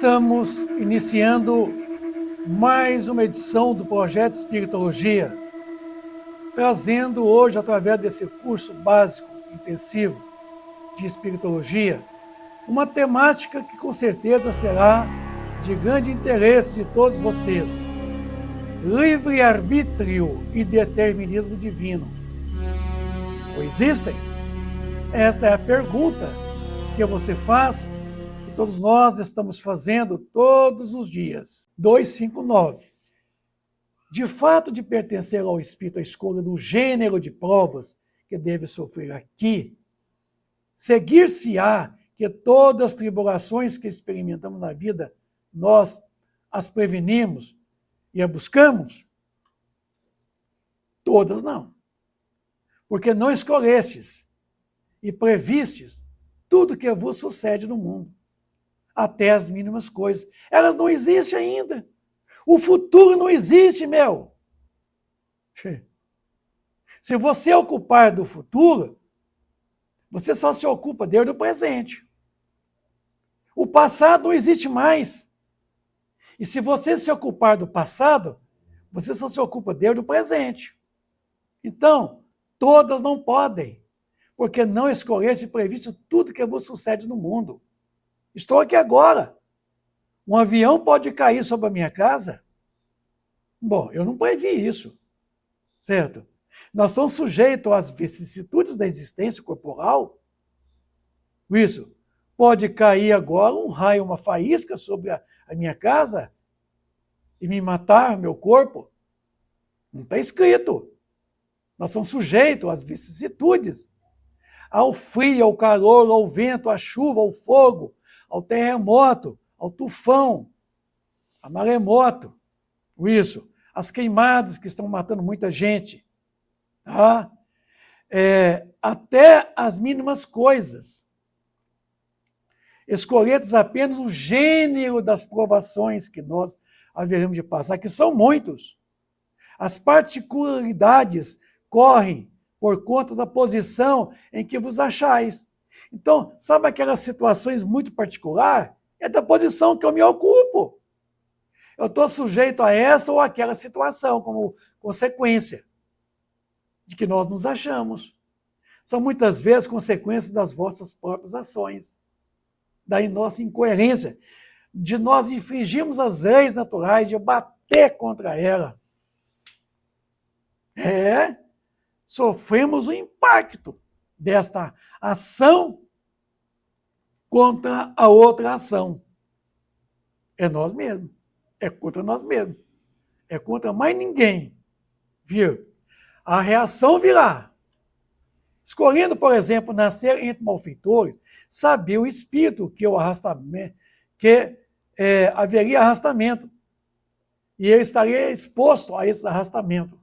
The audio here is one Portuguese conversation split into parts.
Estamos iniciando mais uma edição do Projeto Espiritologia, trazendo hoje, através desse curso básico intensivo de Espiritologia, uma temática que com certeza será de grande interesse de todos vocês: livre-arbítrio e determinismo divino. Ou existem? Esta é a pergunta que você faz, que todos nós estamos fazendo todos os dias. 259. De fato de pertencer ao Espírito à escolha do gênero de provas que deve sofrer aqui, seguir-se-á que todas as tribulações que experimentamos na vida, nós as prevenimos e a buscamos? Todas não. Porque não escolhestes e previstes tudo que vos sucede no mundo, até as mínimas coisas. Elas não existem ainda. O futuro não existe, meu. Se você ocupar do futuro, você só se ocupa dele do presente. O passado não existe mais. E se você se ocupar do passado, você só se ocupa dele do presente. Então, todas não podem, porque não escolheste e previsto tudo que vos sucede no mundo. Estou aqui agora. Um avião pode cair sobre a minha casa? Bom, eu não previ isso, certo? Nós somos sujeitos às vicissitudes da existência corporal. Isso. Pode cair agora um raio, uma faísca sobre a minha casa e me matar, meu corpo? Não está escrito. Nós somos sujeitos às vicissitudes, ao frio, ao calor, ao vento, à chuva, ao fogo, ao terremoto, ao tufão, a maremoto, isso, as queimadas que estão matando muita gente, tá? Até as mínimas coisas. Escolhedes apenas o gênero das provações que nós haveremos de passar, que são muitos. As particularidades correm por conta da posição em que vos achais. Então, sabe aquelas situações muito particulares? É da posição que eu me ocupo. Eu estou sujeito a essa ou aquela situação, como consequência de que nós nos achamos. São muitas vezes consequências das vossas próprias ações, da nossa incoerência, de nós infringirmos as leis naturais, de bater contra ela. Sofremos o impacto desta ação contra a outra ação. É nós mesmos. É contra nós mesmos. É contra mais ninguém. Viu? A reação virá. Escolhendo, por exemplo, nascer entre malfeitores, sabia o espírito que haveria arrastamento. E ele estaria exposto a esse arrastamento.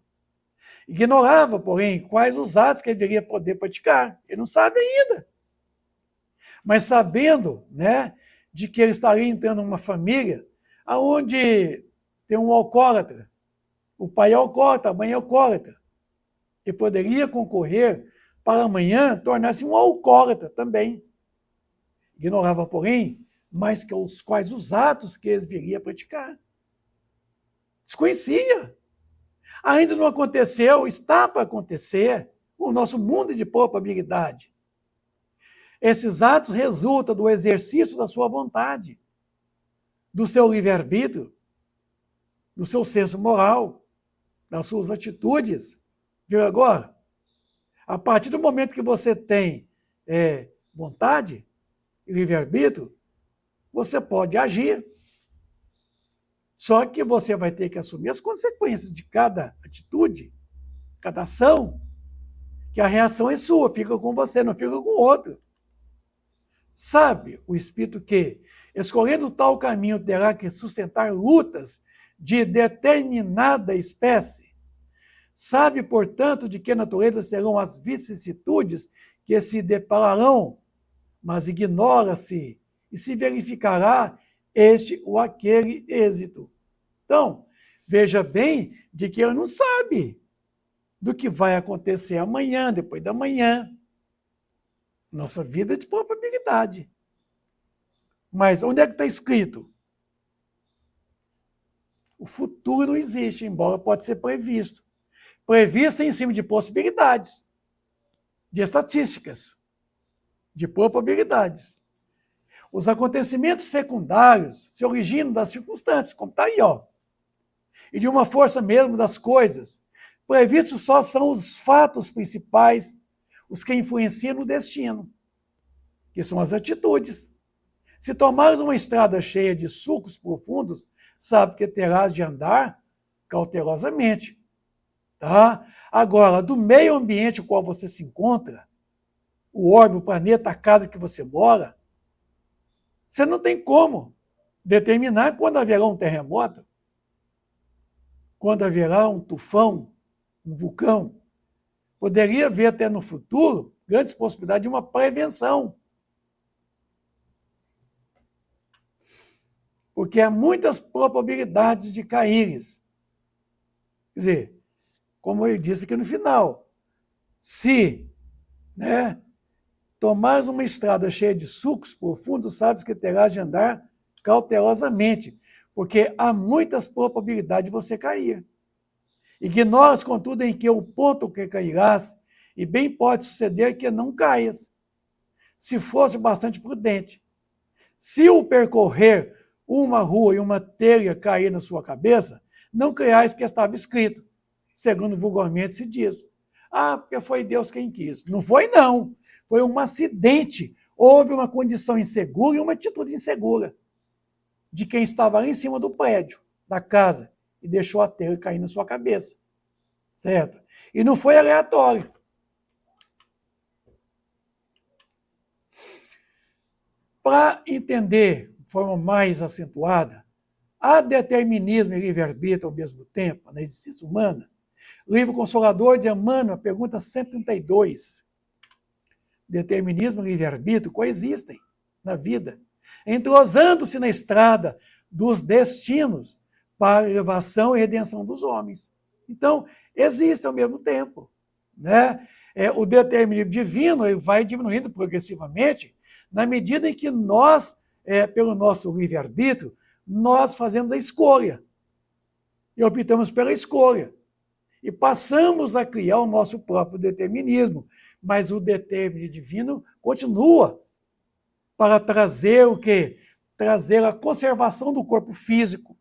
Ignorava, porém, quais os atos que ele deveria poder praticar. Ele não sabe ainda. Mas sabendo, né, de que ele estaria entrando numa família onde tem um alcoólatra, o pai é alcoólatra, a mãe é alcoólatra, e poderia concorrer para amanhã tornar-se um alcoólatra também. Ignorava, porém, mais que quais os atos que eles viriam praticar. Desconhecia. Ainda não aconteceu, está para acontecer. O nosso mundo de probabilidade. Esses atos resultam do exercício da sua vontade, do seu livre-arbítrio, do seu senso moral, das suas atitudes. Viu agora? A partir do momento que você tem vontade e livre-arbítrio, você pode agir. Só que você vai ter que assumir as consequências de cada atitude, cada ação, que a reação é sua, fica com você, não fica com o outro. Sabe o espírito que, escolhendo tal caminho, terá que sustentar lutas de determinada espécie? Sabe, portanto, de que natureza serão as vicissitudes que se depararão, mas ignora-se e se verificará este ou aquele êxito. Então, veja bem de que ele não sabe do que vai acontecer amanhã, depois da manhã. Nossa vida é de probabilidade. Mas onde é que está escrito? O futuro não existe, embora pode ser previsto. Previsto em cima de possibilidades, de estatísticas, de probabilidades. Os acontecimentos secundários se originam das circunstâncias, como está aí, ó, e de uma força mesmo das coisas. Previstos só são os fatos principais, os que influenciam no destino, que são as atitudes. Se tomares uma estrada cheia de sulcos profundos, sabe que terás de andar cautelosamente. Tá? Agora, do meio ambiente no qual você se encontra, o orbe, o planeta, a casa que você mora, você não tem como determinar quando haverá um terremoto, quando haverá um tufão, um vulcão. Poderia haver até no futuro grandes possibilidades de uma prevenção. Porque há muitas probabilidades de caíres. Quer dizer, como ele disse aqui no final, se tomares uma estrada cheia de sulcos profundos, sabes que terás de andar cautelosamente, porque há muitas probabilidades de você cair. Ignoras, contudo, em que o ponto que cairás, e bem pode suceder que não caias, se fosse bastante prudente. Se o percorrer uma rua e uma telha cair na sua cabeça, não creiais que estava escrito, segundo vulgarmente se diz. Ah, porque foi Deus quem quis. Não foi, não. Foi um acidente. Houve uma condição insegura e uma atitude insegura de quem estava lá em cima do prédio, da casa, e deixou a telha cair na sua cabeça. Certo? E não foi aleatório. Para entender de forma mais acentuada, há determinismo e livre-arbítrio ao mesmo tempo na existência humana? Livro Consolador de Emmanuel, pergunta 132. Determinismo e livre-arbítrio coexistem na vida, entrosando-se na estrada dos destinos para a elevação e redenção dos homens. Então, existe ao mesmo tempo. Né? O determinismo divino ele vai diminuindo progressivamente na medida em que nós, pelo nosso livre-arbítrio, nós fazemos a escolha. E optamos pela escolha. E passamos a criar o nosso próprio determinismo. Mas o determinismo divino continua para trazer o quê? Trazer a conservação do corpo físico,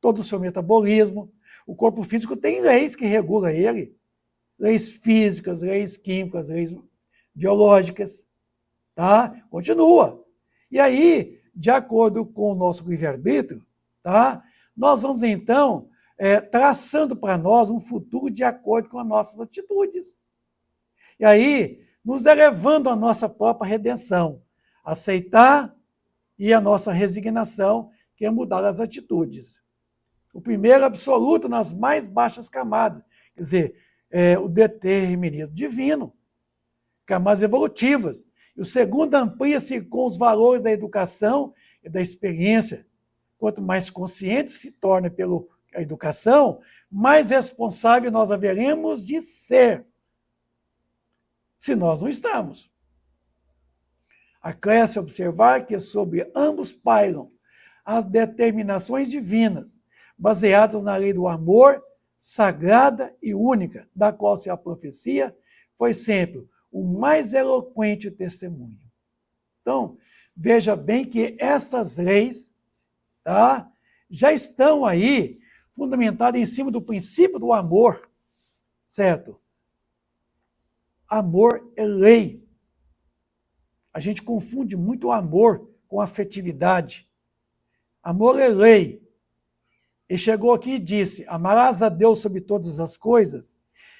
todo o seu metabolismo. O corpo físico tem leis que regulam ele. Leis físicas, leis químicas, leis biológicas. Tá? Continua. E aí, de acordo com o nosso livre-arbítrio, tá? Nós vamos, então, traçando para nós um futuro de acordo com as nossas atitudes. E aí, nos elevando à nossa própria redenção, aceitar e a nossa resignação, que é mudar as atitudes. O primeiro absoluto nas mais baixas camadas, quer dizer, o determinismo divino, camadas evolutivas. E o segundo amplia-se com os valores da educação e da experiência. Quanto mais consciente se torna pela educação, mais responsável nós haveremos de ser, se nós não estamos. Acresce observar que sobre ambos pairam as determinações divinas, baseadas na lei do amor, sagrada e única, da qual se a profecia foi sempre o mais eloquente testemunho. Então, veja bem que estas leis, tá, já estão aí fundamentadas em cima do princípio do amor, certo? Amor é lei. A gente confunde muito o amor com afetividade. Amor é lei. Ele chegou aqui e disse, amarás a Deus sobre todas as coisas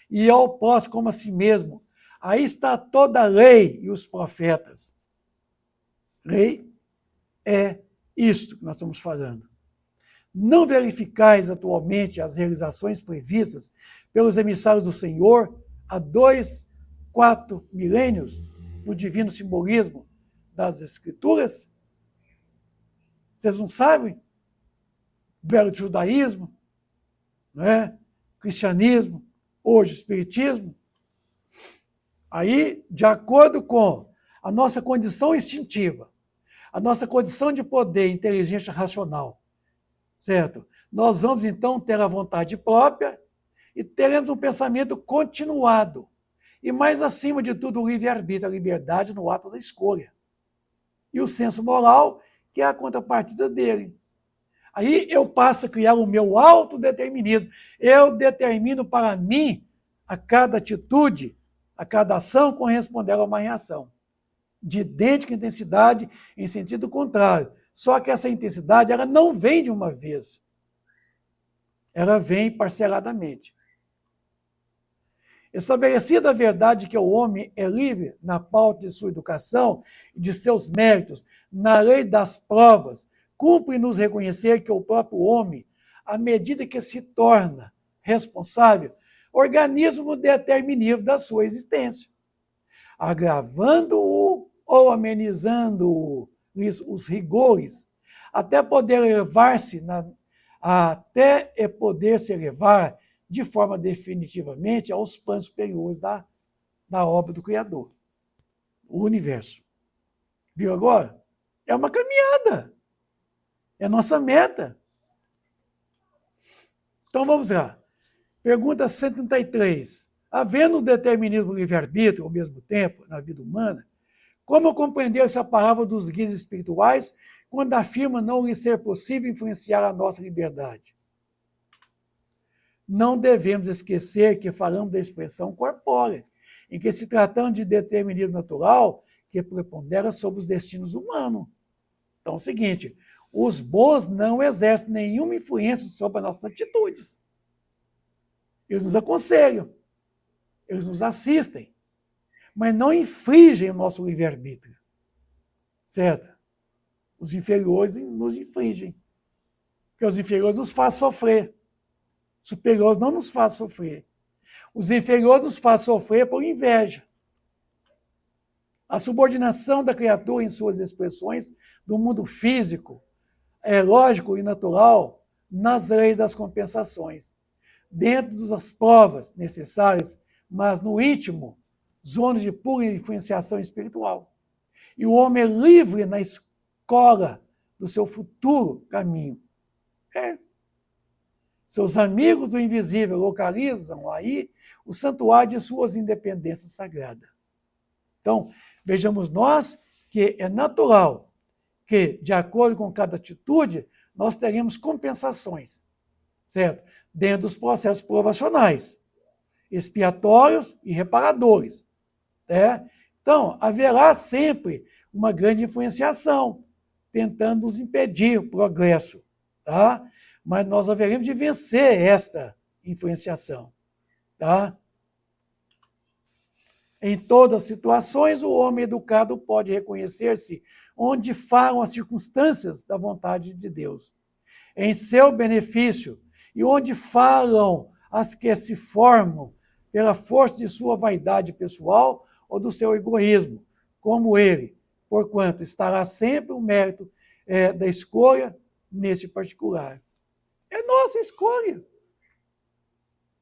e ao próximo como a si mesmo. Aí está toda a lei e os profetas. Lei é isto que nós estamos falando. Não verificais atualmente as realizações previstas pelos emissários do Senhor há 4 milênios no divino simbolismo das Escrituras? Vocês não sabem? Velho judaísmo, né? Cristianismo, hoje espiritismo. Aí, de acordo com a nossa condição instintiva, a nossa condição de poder, inteligência racional, certo? nós vamos então ter a vontade própria e teremos um pensamento continuado. E mais acima de tudo, o livre-arbítrio, a liberdade no ato da escolha. E o senso moral, que é a contrapartida dele. Aí eu passo a criar o meu autodeterminismo. Eu determino para mim a cada atitude, a cada ação corresponder a uma reação. De idêntica intensidade em sentido contrário. Só que essa intensidade ela não vem de uma vez. Ela vem parceladamente. Estabelecida a verdade que o homem é livre na pauta de sua educação e de seus méritos, na lei das provas, cumpre-nos reconhecer que o próprio homem, à medida que se torna responsável, organismo determinativo da sua existência, agravando-o ou amenizando os rigores, até poder se elevar de forma definitivamente aos planos superiores da obra do Criador, o universo. Viu agora? É uma caminhada. É a nossa meta. Então vamos lá. Pergunta 133. Havendo o determinismo e o livre-arbítrio ao mesmo tempo na vida humana, como compreender essa palavra dos guias espirituais quando afirma não lhe ser possível influenciar a nossa liberdade? Não devemos esquecer que falamos da expressão corpórea, em que se tratando de determinismo natural que prepondera sobre os destinos humanos. Então é o seguinte, os bons não exercem nenhuma influência sobre as nossas atitudes. Eles nos aconselham, eles nos assistem, mas não infringem o nosso livre-arbítrio. Certo? Os inferiores nos infringem, porque os inferiores nos fazem sofrer. Os superiores não nos fazem sofrer. Os inferiores nos fazem sofrer por inveja. A subordinação da criatura em suas expressões do mundo físico é lógico e natural nas leis das compensações, dentro das provas necessárias, mas no íntimo, zonas de pura influenciação espiritual. E o homem é livre na escola do seu futuro caminho. Seus amigos do invisível localizam aí o santuário de suas independências sagradas. Então, vejamos nós que é natural que, de acordo com cada atitude, nós teremos compensações, certo? Dentro dos processos provacionais, expiatórios e reparadores. Né? Então, haverá sempre uma grande influenciação, tentando nos impedir o progresso. Tá? Mas nós haveremos de vencer esta influenciação. Tá? Em todas as situações, o homem educado pode reconhecer-se onde falam as circunstâncias da vontade de Deus, em seu benefício, e onde falam as que se formam pela força de sua vaidade pessoal ou do seu egoísmo, como ele, porquanto estará sempre o mérito da escolha nesse particular. É nossa escolha.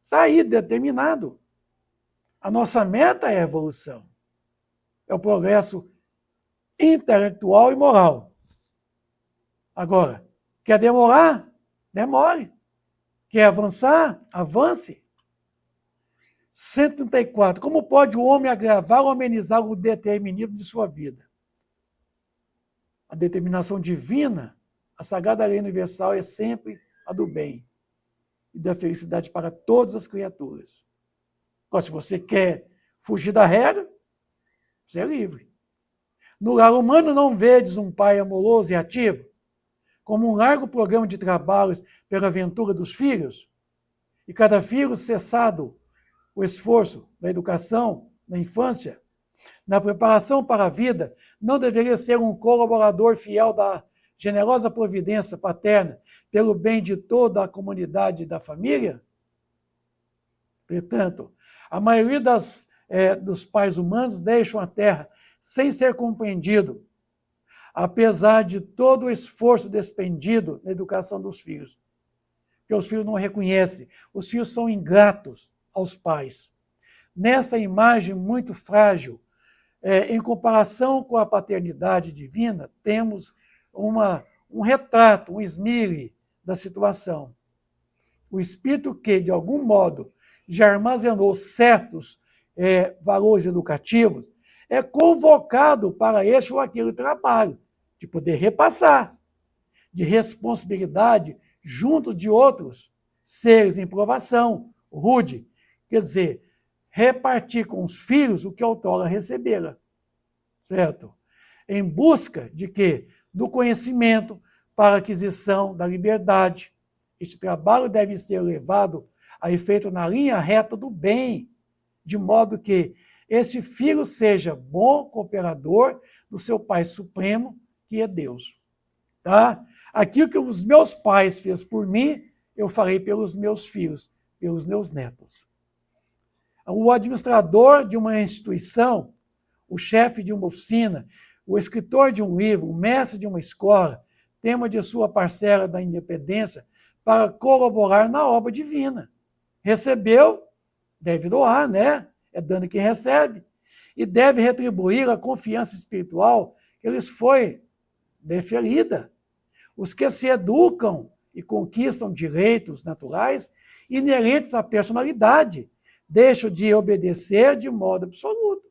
Está aí determinado. A nossa meta é a evolução. É o progresso intelectual e moral. Agora, quer demorar? Demore. Quer avançar? Avance. 134. Como pode o homem agravar ou amenizar o determinismo de sua vida? A determinação divina, a sagrada lei universal é sempre a do bem e da felicidade para todas as criaturas. Agora, se você quer fugir da regra, você é livre. No lar humano não vedes um pai amoroso e ativo, como um largo programa de trabalhos pela ventura dos filhos, e cada filho cessado o esforço da educação na infância, na preparação para a vida, não deveria ser um colaborador fiel da generosa providência paterna pelo bem de toda a comunidade e da família? Portanto, a maioria dos pais humanos deixam a terra sem ser compreendido, apesar de todo o esforço despendido na educação dos filhos. Porque os filhos não reconhecem, os filhos são ingratos aos pais. Nesta imagem muito frágil, em comparação com a paternidade divina, temos um retrato, um esmile da situação. o espírito que, de algum modo, já armazenou certos valores educativos, é convocado para este ou aquele trabalho, de poder repassar, de responsabilidade junto de outros seres em provação, rude, quer dizer, repartir com os filhos o que outrora recebera, certo? Em busca de quê? Do conhecimento para a aquisição da liberdade. Este trabalho deve ser levado a efeito na linha reta do bem, de modo que esse filho seja bom cooperador do seu Pai Supremo, que é Deus. Tá? Aquilo que os meus pais fez por mim, eu farei pelos meus filhos, pelos meus netos. O administrador de uma instituição, o chefe de uma oficina, o escritor de um livro, o mestre de uma escola, tema de sua parcela da independência para colaborar na obra divina. Recebeu, deve doar, né? É dando que recebe. E deve retribuir a confiança espiritual que lhes foi deferida. Os que se educam e conquistam direitos naturais inerentes à personalidade deixam de obedecer de modo absoluto.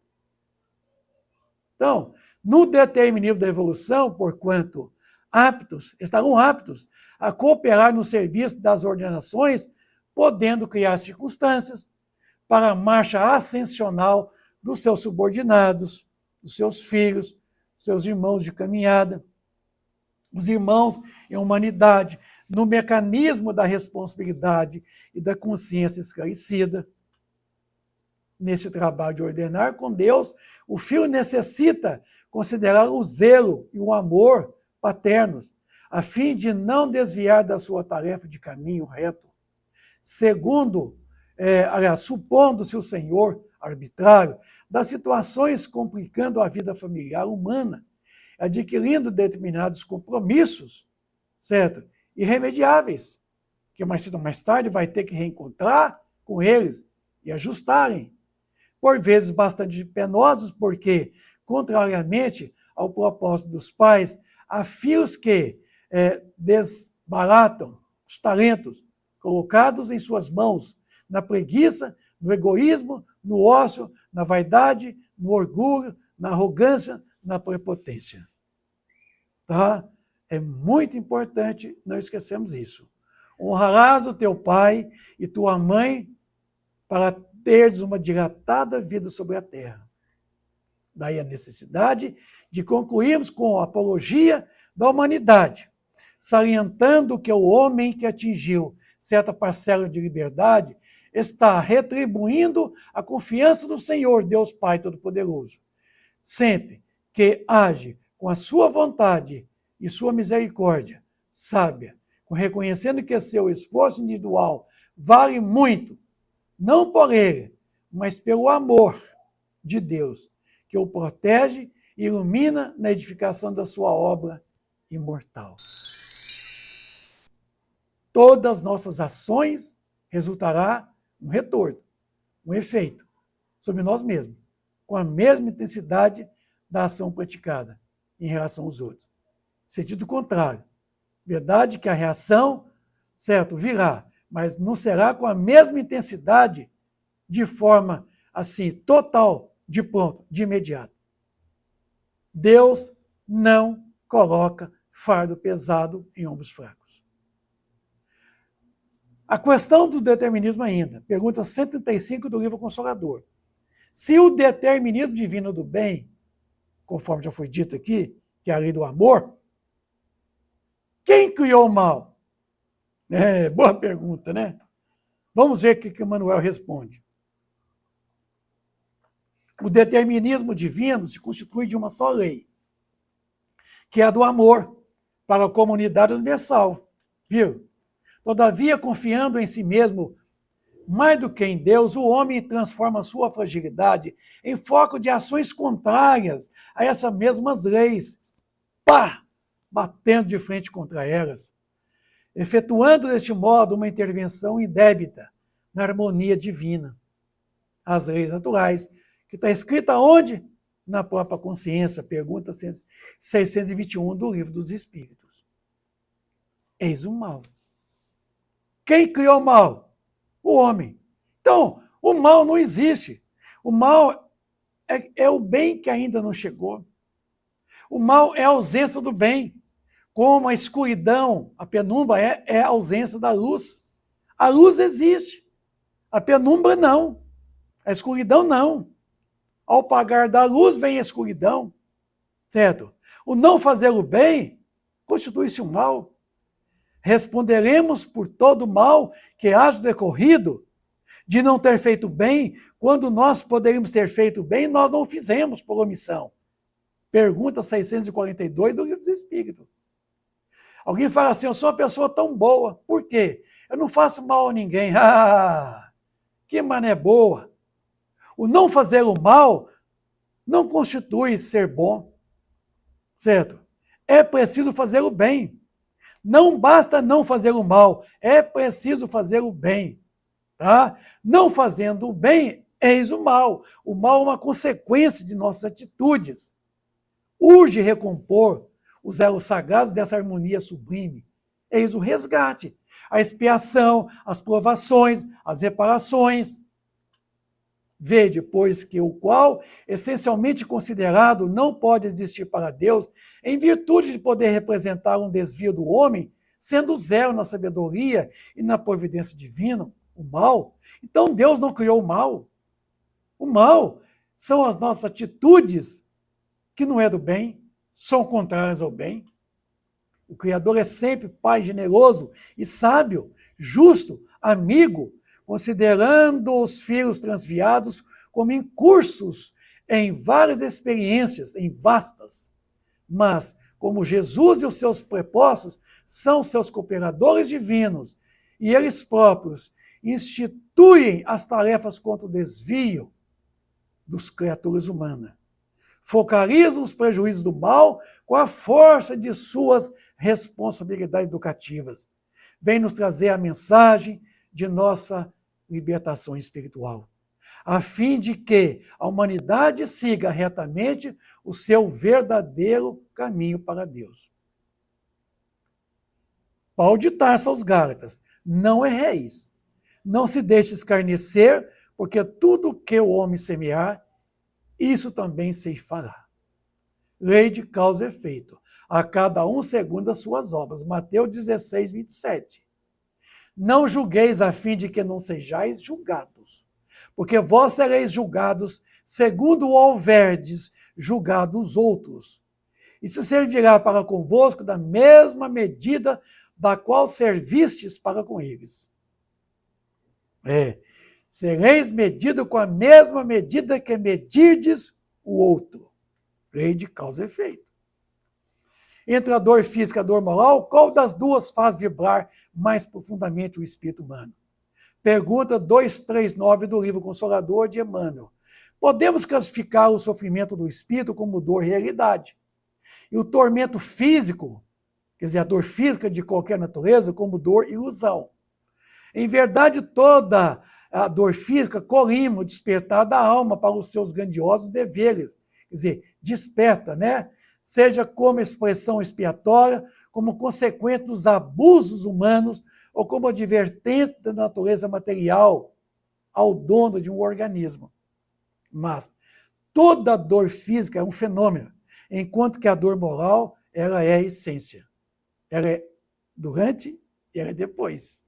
Então, no determinismo da evolução, porquanto estarão aptos a cooperar no serviço das ordenações, podendo criar circunstâncias para a marcha ascensional dos seus subordinados, dos seus filhos, seus irmãos de caminhada, os irmãos em humanidade, no mecanismo da responsabilidade e da consciência esclarecida. Neste trabalho de ordenar com Deus, o filho necessita considerar o zelo e o amor paternos, a fim de não desviar da sua tarefa de caminho reto. Supondo-se o Senhor arbitrário das situações complicando a vida familiar humana, adquirindo determinados compromissos, certo? Irremediáveis, que mais cedo ou mais tarde vai ter que reencontrar com eles e ajustarem. Por vezes bastante penosos, porque, contrariamente ao propósito dos pais, há filhos que desbaratam os talentos colocados em suas mãos, na preguiça, no egoísmo, no ócio, na vaidade, no orgulho, na arrogância, na prepotência. Tá? É muito importante não esquecermos isso. Honrarás o teu pai e tua mãe para teres uma dilatada vida sobre a terra. Daí a necessidade de concluirmos com a apologia da humanidade, salientando que o homem que atingiu certa parcela de liberdade está retribuindo a confiança do Senhor, Deus Pai Todo-Poderoso, sempre que age com a sua vontade e sua misericórdia sábia, reconhecendo que seu esforço individual vale muito, não por ele, mas pelo amor de Deus, que o protege e ilumina na edificação da sua obra imortal. Todas as nossas ações resultará um retorno, um efeito sobre nós mesmos, com a mesma intensidade da ação praticada em relação aos outros. Sentido contrário. Verdade que a reação, certo, virá, mas não será com a mesma intensidade, de forma assim, total, de pronto, de imediato. Deus não coloca fardo pesado em ombros fracos. A questão do determinismo ainda, pergunta 135 do livro Consolador. Se o determinismo divino do bem, conforme já foi dito aqui, que é a lei do amor, quem criou o mal? Boa pergunta, né? Vamos ver o que Emmanuel responde. O determinismo divino se constitui de uma só lei, que é a do amor para a comunidade universal. Viu? Todavia, confiando em si mesmo, mais do que em Deus, o homem transforma sua fragilidade em foco de ações contrárias a essas mesmas leis. Pá! Batendo de frente contra elas, efetuando deste modo uma intervenção indébita na harmonia divina. As leis naturais, que está escrita onde? Na própria consciência, pergunta 621 do Livro dos Espíritos. Eis o mal. Quem criou o mal? O homem. Então, o mal não existe. O mal é o bem que ainda não chegou. O mal é a ausência do bem. Como a escuridão, a penumbra é a ausência da luz. A luz existe. A penumbra não. A escuridão não. Ao apagar da luz vem a escuridão. Certo? O não fazer o bem constitui-se um mal. Responderemos por todo o mal que haja decorrido de não ter feito bem, quando nós poderíamos ter feito bem, nós não fizemos por omissão. Pergunta 642 do Livro dos Espíritos. Alguém fala assim, eu sou uma pessoa tão boa. Por quê? Eu não faço mal a ninguém. Ah, que mané boa. O não fazer o mal não constitui ser bom. Certo? É preciso fazer o bem. Não basta não fazer o mal, é preciso fazer o bem. Tá? Não fazendo o bem, eis o mal. O mal é uma consequência de nossas atitudes. Urge recompor os elos sagrados dessa harmonia sublime. Eis o resgate, a expiação, as provações, as reparações. Vede, pois, que o qual, essencialmente considerado, não pode existir para Deus, em virtude de poder representar um desvio do homem, sendo zero na sabedoria e na providência divina, o mal. Então Deus não criou o mal. O mal são as nossas atitudes que não é do bem, são contrárias ao bem. O Criador é sempre Pai generoso e sábio, justo, amigo, considerando os filhos transviados como incursos em várias experiências, em vastas. Mas, como Jesus e os seus prepostos são seus cooperadores divinos, e eles próprios instituem as tarefas contra o desvio dos criaturas humanas, focalizam os prejuízos do mal com a força de suas responsabilidades educativas. Vem nos trazer a mensagem de nossa libertação espiritual, a fim de que a humanidade siga retamente o seu verdadeiro caminho para Deus. Paulo de Tarso aos Gálatas, não erreis, não se deixe escarnecer, porque tudo que o homem semear, isso também se fará. Lei de causa e efeito, a cada um segundo as suas obras. Mateus 16, 27. Não julgueis a fim de que não sejais julgados, porque vós sereis julgados segundo o houverdes julgado os outros. E se servirá para convosco da mesma medida da qual servistes para com eles. Sereis medido com a mesma medida que medirdes o outro. Lei de causa e efeito. Entre a dor física e a dor moral, qual das duas faz vibrar mais profundamente o espírito humano? Pergunta 239 do livro Consolador de Emmanuel. Podemos classificar o sofrimento do espírito como dor realidade, e o tormento físico, quer dizer, a dor física de qualquer natureza, como dor ilusão. Em verdade, toda a dor física colima o despertar da alma para os seus grandiosos deveres, quer dizer, desperta, né? Seja como expressão expiatória, como consequência dos abusos humanos ou como advertência da natureza material ao dono de um organismo. Mas toda dor física é um fenômeno, enquanto que a dor moral, ela é a essência. Ela é durante e ela é depois.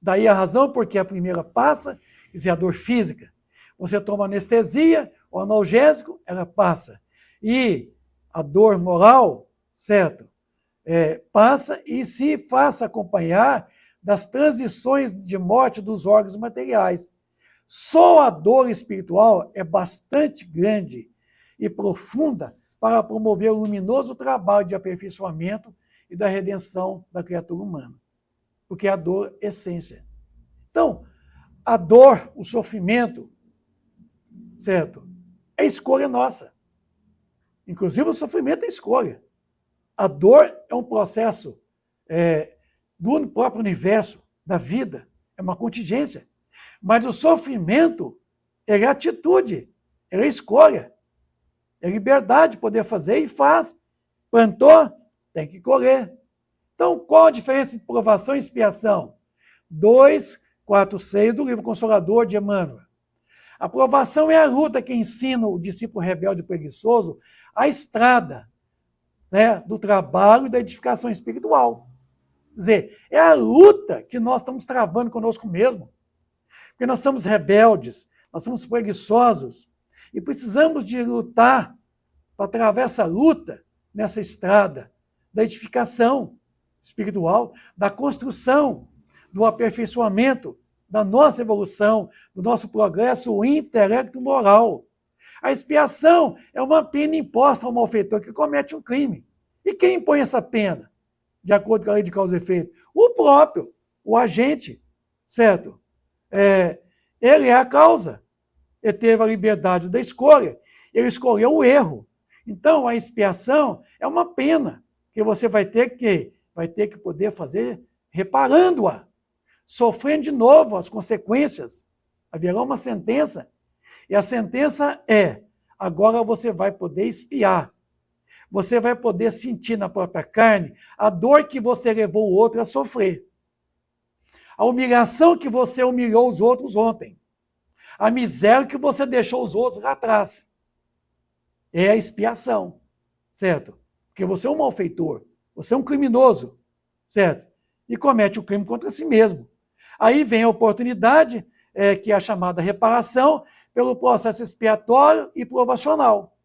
Daí a razão porque a primeira passa, quer dizer, a dor física. Você toma anestesia, o analgésico, ela passa. E a dor moral, certo? Passa e se faça acompanhar das transições de morte dos órgãos materiais. Só a dor espiritual é bastante grande e profunda para promover o luminoso trabalho de aperfeiçoamento e da redenção da criatura humana. Porque é a dor essência. Então, a dor, o sofrimento, certo? É escolha nossa. Inclusive, o sofrimento é escolha. A dor é um processo do próprio universo, da vida, é uma contingência. Mas o sofrimento é atitude, é escolha, é liberdade de poder fazer e faz. Plantou, tem que colher. Então, qual a diferença entre provação e expiação? 246 do livro Consolador de Emmanuel. A provação é a luta que ensina o discípulo rebelde e preguiçoso a estrada, né, do trabalho e da edificação espiritual. Quer dizer, é a luta que nós estamos travando conosco mesmo. Porque nós somos rebeldes, nós somos preguiçosos e precisamos de lutar para travar essa luta nessa estrada da edificação espiritual, da construção, do aperfeiçoamento, da nossa evolução, do nosso progresso intelecto-moral. A expiação é uma pena imposta ao malfeitor que comete um crime. E quem impõe essa pena, de acordo com a lei de causa e efeito? O próprio, o agente, certo? Ele é a causa. Ele teve a liberdade da escolha, ele escolheu o erro. Então, a expiação é uma pena que você vai ter que poder fazer reparando-a, sofrendo de novo as consequências. Haverá uma sentença, e a sentença é: agora você vai poder expiar. Você vai poder sentir na própria carne a dor que você levou o outro a sofrer. A humilhação que você humilhou os outros ontem. A miséria que você deixou os outros lá atrás. É a expiação, certo? Porque você é um malfeitor, você é um criminoso, certo? E comete o crime contra si mesmo. Aí vem a oportunidade, que é a chamada reparação, pelo processo expiatório e provacional.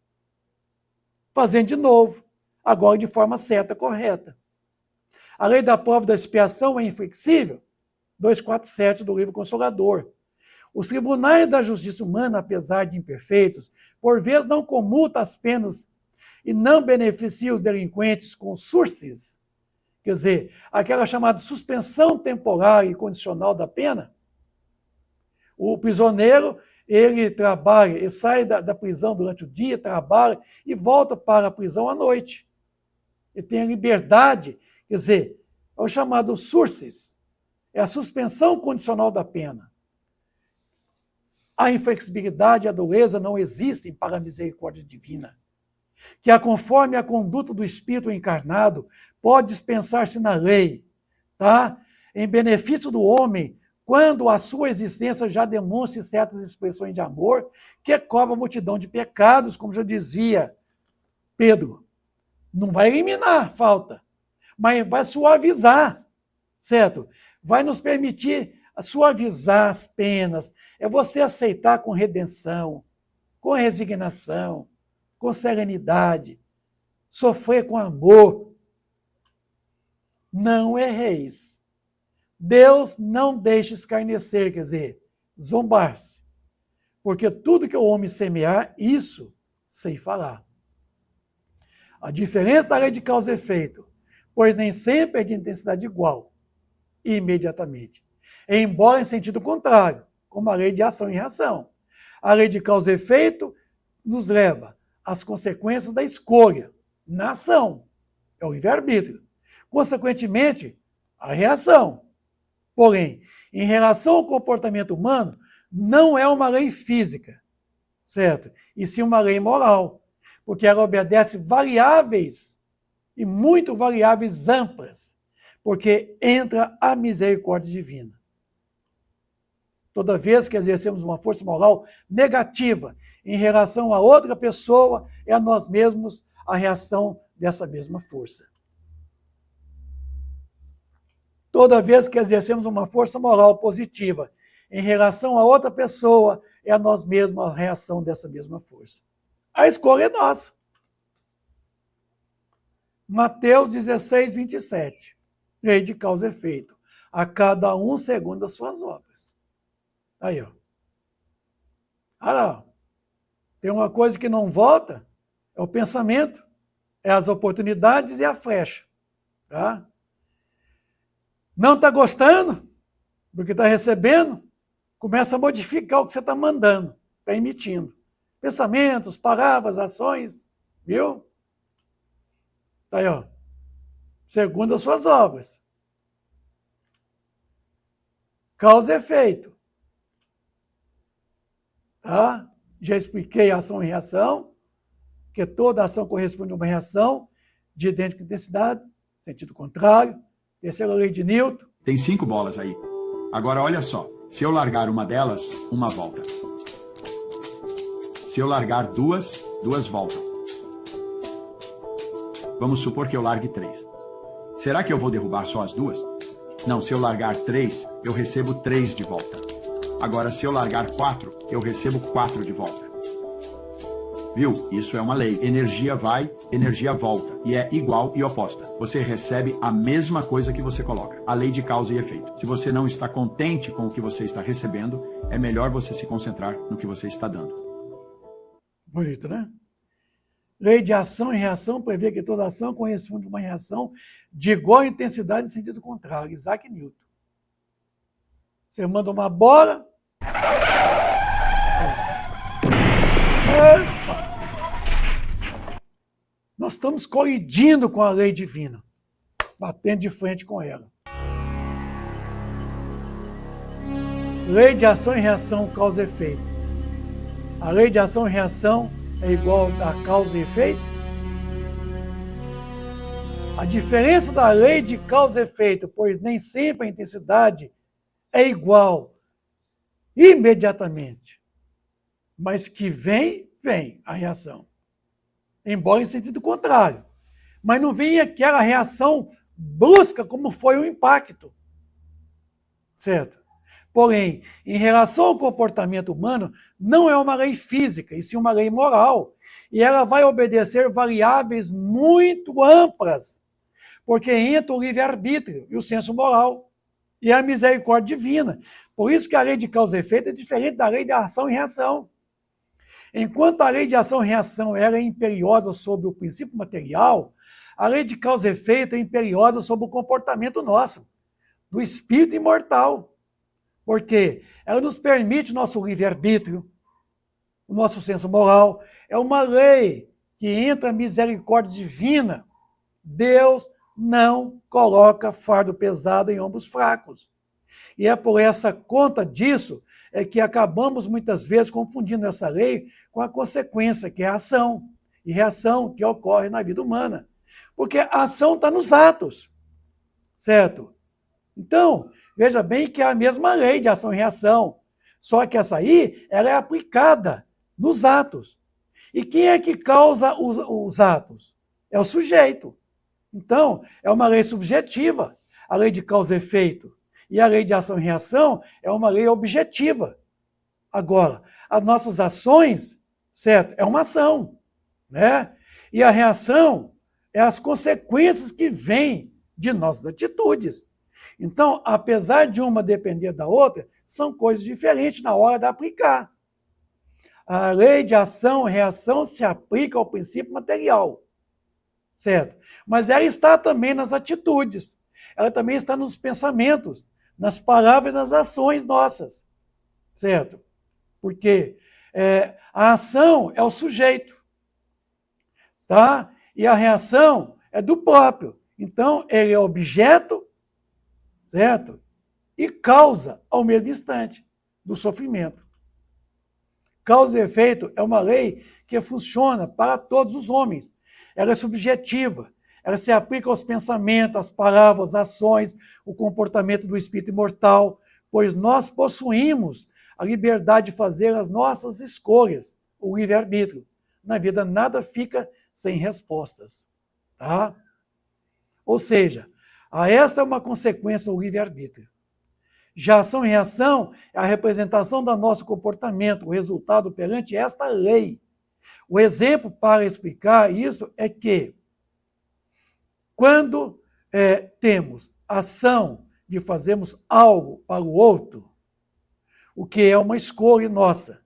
Fazendo de novo, agora de forma certa, correta. A lei da prova e da expiação é inflexível, 247 do livro Consolador. Os tribunais da justiça humana, apesar de imperfeitos, por vezes não comutam as penas e não beneficiam os delinquentes com sursis, quer dizer, aquela chamada suspensão temporária e condicional da pena. O prisioneiro, ele trabalha, ele sai da prisão durante o dia, trabalha e volta para a prisão à noite. Ele tem a liberdade, quer dizer, é o chamado sursis, é a suspensão condicional da pena. A inflexibilidade e a dureza não existem para a misericórdia divina, que, conforme a conduta do espírito encarnado, pode dispensar-se na lei, tá? Em benefício do homem, quando a sua existência já demonstre certas expressões de amor, que cobre a multidão de pecados, como já dizia Pedro. Não vai eliminar a falta, mas vai suavizar, certo? Vai nos permitir suavizar as penas, é você aceitar com redenção, com resignação, com serenidade, sofrer com amor. Não erreis. Deus não deixa escarnecer, quer dizer, zombar-se. Porque tudo que o homem semear, isso ceifará. A diferença da lei de causa e efeito, pois nem sempre é de intensidade igual, imediatamente. Embora em sentido contrário, como a lei de ação e reação. A lei de causa e efeito nos leva às consequências da escolha na ação. É o livre-arbítrio. Consequentemente, a reação. Porém, em relação ao comportamento humano, não é uma lei física, certo? E sim uma lei moral, porque ela obedece variáveis e muito variáveis amplas, porque entra a misericórdia divina. Toda vez que exercemos uma força moral negativa em relação a outra pessoa, é a nós mesmos a reação dessa mesma força. Toda vez que exercemos uma força moral positiva em relação a outra pessoa, é a nós mesmos a reação dessa mesma força. A escolha é nossa. Mateus 16, 27. Lei de causa e efeito. A cada um segundo as suas obras. Aí, ó. Ah, lá. Tem uma coisa que não volta, é o pensamento, é as oportunidades e a flecha. Tá? Não está gostando do que está recebendo? Começa a modificar o que você está mandando, está emitindo. Pensamentos, palavras, ações, viu? Tá aí, ó. Segundo as suas obras. Causa e efeito. Tá? Já expliquei ação e reação, que toda ação corresponde a uma reação de idêntica intensidade, sentido contrário. Terceira lei de Newton. Tem 5 bolas aí. Agora, olha só. Se eu largar uma delas, uma volta. Se eu largar duas, duas voltam. Vamos supor que eu largue 3. Será que eu vou derrubar só as 2? Não, se eu largar 3, eu recebo 3 de volta. Agora, se eu largar 4, eu recebo 4 de volta. Viu? Isso é uma lei. Energia vai, energia volta. E é igual e oposta. Você recebe a mesma coisa que você coloca. A lei de causa e efeito. Se você não está contente com o que você está recebendo, é melhor você se concentrar no que você está dando. Bonito, né? Lei de ação e reação prevê que toda ação corresponde a uma reação de igual intensidade em sentido contrário. Isaac Newton. Você manda uma bola. Nós estamos colidindo com a lei divina, batendo de frente com ela. Lei de ação e reação, causa e efeito. A lei de ação e reação é igual a causa e efeito? A diferença da lei de causa e efeito, pois nem sempre a intensidade é igual imediatamente, mas que vem a reação. Embora em sentido contrário. Mas não vem aquela reação brusca como foi o impacto. Certo? Porém, em relação ao comportamento humano, não é uma lei física, e sim uma lei moral. E ela vai obedecer variáveis muito amplas, porque entra o livre-arbítrio e o senso moral e a misericórdia divina. Por isso que a lei de causa e efeito é diferente da lei de ação e reação. Enquanto a lei de ação e reação ela é imperiosa sobre o princípio material, a lei de causa e efeito é imperiosa sobre o comportamento nosso, do espírito imortal. Porque ela nos permite o nosso livre-arbítrio, o nosso senso moral. É uma lei que entra a misericórdia divina. Deus não coloca fardo pesado em ombros fracos. E é por essa conta disso é que acabamos muitas vezes confundindo essa lei com a consequência, que é a ação e reação que ocorre na vida humana. Porque a ação está nos atos, certo? Então, veja bem que é a mesma lei de ação e reação, só que essa aí ela é aplicada nos atos. E quem é que causa os atos? É o sujeito. Então, é uma lei subjetiva, a lei de causa e efeito. E a lei de ação e reação é uma lei objetiva. Agora, as nossas ações, certo? É uma ação, né? E a reação é as consequências que vêm de nossas atitudes. Então, apesar de uma depender da outra, são coisas diferentes na hora de aplicar. A lei de ação e reação se aplica ao princípio material, certo? Mas ela está também nas atitudes, ela também está nos pensamentos, nas palavras e nas ações nossas, certo? Porque a ação é o sujeito, tá? E a reação é do próprio. Então, ele é objeto, certo? E causa, ao mesmo instante, do sofrimento. Causa e efeito é uma lei que funciona para todos os homens. Ela é subjetiva. Ela se aplica aos pensamentos, às palavras, às ações, o comportamento do espírito imortal, pois nós possuímos a liberdade de fazer as nossas escolhas, o livre-arbítrio. Na vida nada fica sem respostas. Tá? Ou seja, essa é uma consequência do livre-arbítrio. Já ação e reação é a representação do nosso comportamento, o resultado perante esta lei. O exemplo para explicar isso é que, quando temos ação de fazermos algo para o outro, o que é uma escolha nossa,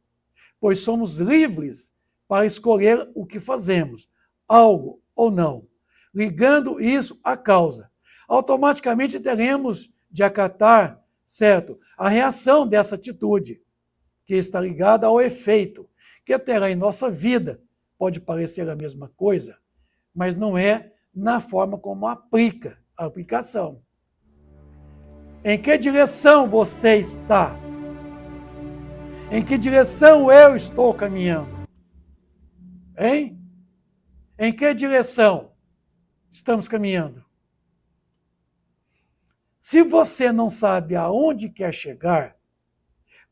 pois somos livres para escolher o que fazemos, algo ou não, ligando isso à causa. Automaticamente teremos de acatar, certo, a reação dessa atitude, que está ligada ao efeito, que terá em nossa vida. Pode parecer a mesma coisa, mas não é na forma como aplica a aplicação. Em que direção você está? Em que direção eu estou caminhando? Hein? Em que direção estamos caminhando? Se você não sabe aonde quer chegar,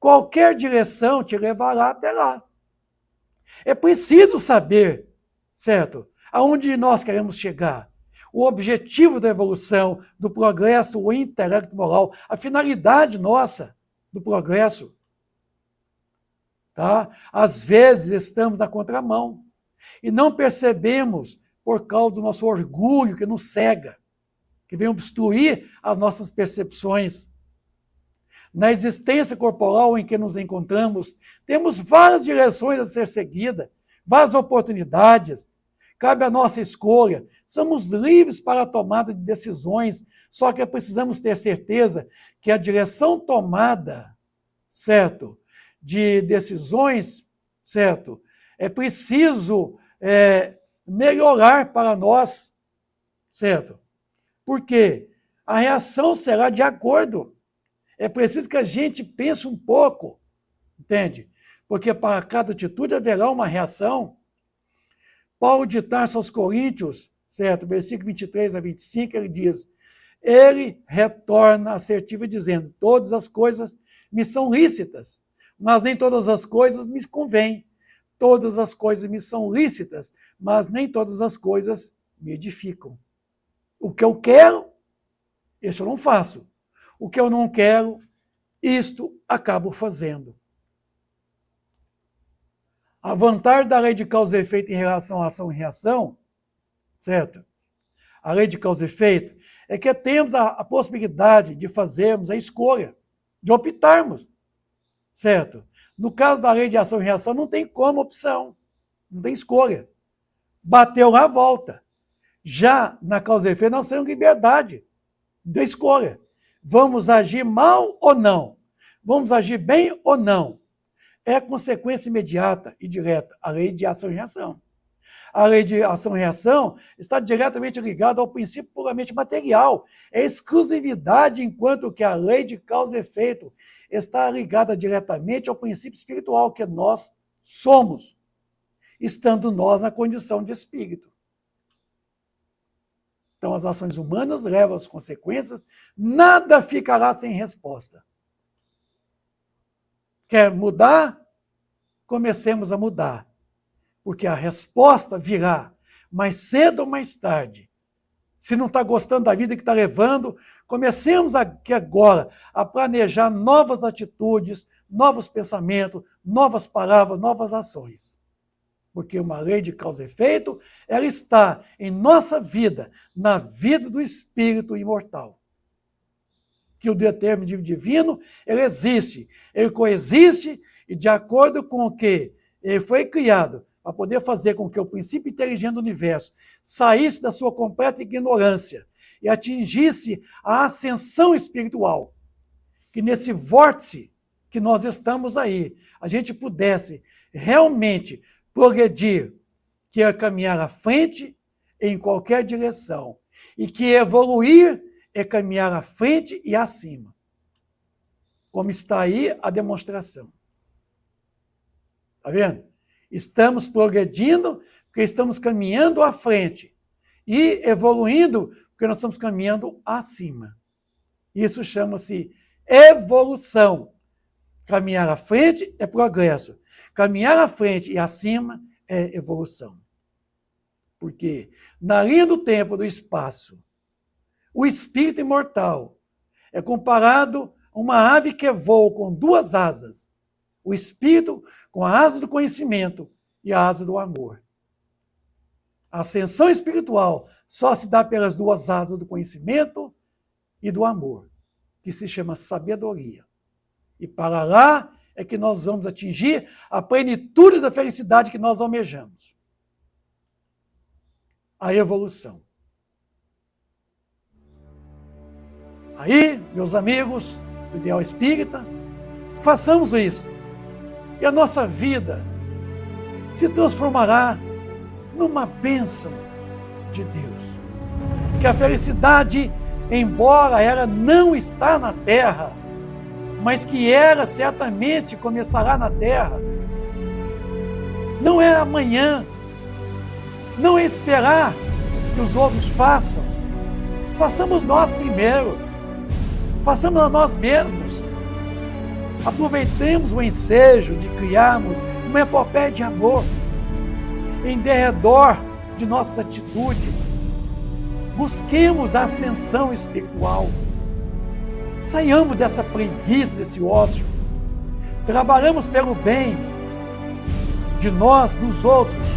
qualquer direção te levará até lá. É preciso saber, certo? Aonde nós queremos chegar. O objetivo da evolução, do progresso, o intelecto moral, a finalidade nossa do progresso. Tá? Às vezes estamos na contramão e não percebemos por causa do nosso orgulho que nos cega, que vem obstruir as nossas percepções. Na existência corporal em que nos encontramos, temos várias direções a ser seguidas, várias oportunidades. Cabe a nossa escolha. Somos livres para a tomada de decisões, só que precisamos ter certeza que a direção tomada, certo, de decisões, certo, é preciso melhorar para nós, certo? Porque a reação será de acordo. É preciso que a gente pense um pouco, entende? Porque para cada atitude haverá uma reação. Paulo de Tarso aos Coríntios, certo? Versículo 23 a 25, ele diz, ele retorna assertivo dizendo, todas as coisas me são lícitas, mas nem todas as coisas me convêm. Todas as coisas me são lícitas, mas nem todas as coisas me edificam. O que eu quero, isso eu não faço. O que eu não quero, isto acabo fazendo. A vantagem da lei de causa e efeito em relação à ação e reação, certo? A lei de causa e efeito é que temos a possibilidade de fazermos a escolha, de optarmos, certo? No caso da lei de ação e reação, não tem como opção, não tem escolha. Bateu lá, volta. Já na causa e efeito, nós temos liberdade da escolha. Vamos agir mal ou não? Vamos agir bem ou não? É consequência imediata e direta, a lei de ação e reação. A lei de ação e reação está diretamente ligada ao princípio puramente material. É exclusividade, enquanto que a lei de causa e efeito está ligada diretamente ao princípio espiritual, que nós somos, estando nós na condição de espírito. Então, as ações humanas levam às consequências, nada ficará sem resposta. Quer mudar? Comecemos a mudar. Porque a resposta virá mais cedo ou mais tarde. Se não está gostando da vida que está levando, comecemos aqui agora a planejar novas atitudes, novos pensamentos, novas palavras, novas ações. Porque uma lei de causa e efeito, ela está em nossa vida, na vida do espírito imortal. Que o determinismo divino, ele existe, ele coexiste, e de acordo com o que ele foi criado, para poder fazer com que o princípio inteligente do universo saísse da sua completa ignorância e atingisse a ascensão espiritual, que nesse vórtice que nós estamos aí, a gente pudesse realmente progredir, que é caminhar à frente em qualquer direção, e que evoluir é caminhar à frente e acima. Como está aí a demonstração. Está vendo? Estamos progredindo porque estamos caminhando à frente e evoluindo porque nós estamos caminhando acima. Isso chama-se evolução. Caminhar à frente é progresso. Caminhar à frente e acima é evolução. Porque na linha do tempo, do espaço, o espírito imortal é comparado a uma ave que voa com duas asas. O espírito com a asa do conhecimento e a asa do amor. A ascensão espiritual só se dá pelas duas asas do conhecimento e do amor, que se chama sabedoria. E para lá é que nós vamos atingir a plenitude da felicidade que nós almejamos. A evolução. Aí, meus amigos do Ideal Espírita, façamos isso. E a nossa vida se transformará numa bênção de Deus. Que a felicidade, embora ela não está na terra, mas que ela certamente começará na terra, não é amanhã, não é esperar que os outros façam. Façamos nós primeiro. Façamos a nós mesmos. Aproveitemos o ensejo de criarmos uma epopeia de amor em derredor de nossas atitudes. Busquemos a ascensão espiritual. Saiamos dessa preguiça, desse ócio. Trabalhemos pelo bem de nós, dos outros.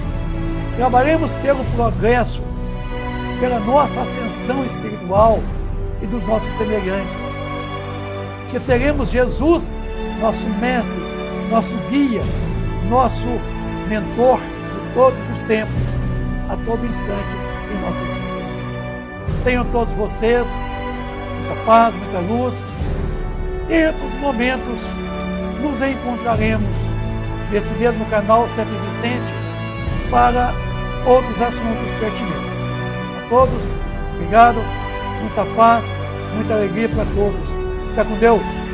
Trabalhemos pelo progresso, pela nossa ascensão espiritual e dos nossos semelhantes. Que teremos Jesus, nosso mestre, nosso guia, nosso mentor de todos os tempos, a todo instante em nossas vidas. Tenham todos vocês muita paz, muita luz. E em outros momentos nos encontraremos nesse mesmo canal Sempre Vicente para outros assuntos pertinentes. A todos, obrigado, muita paz, muita alegria para todos. Fica com Deus.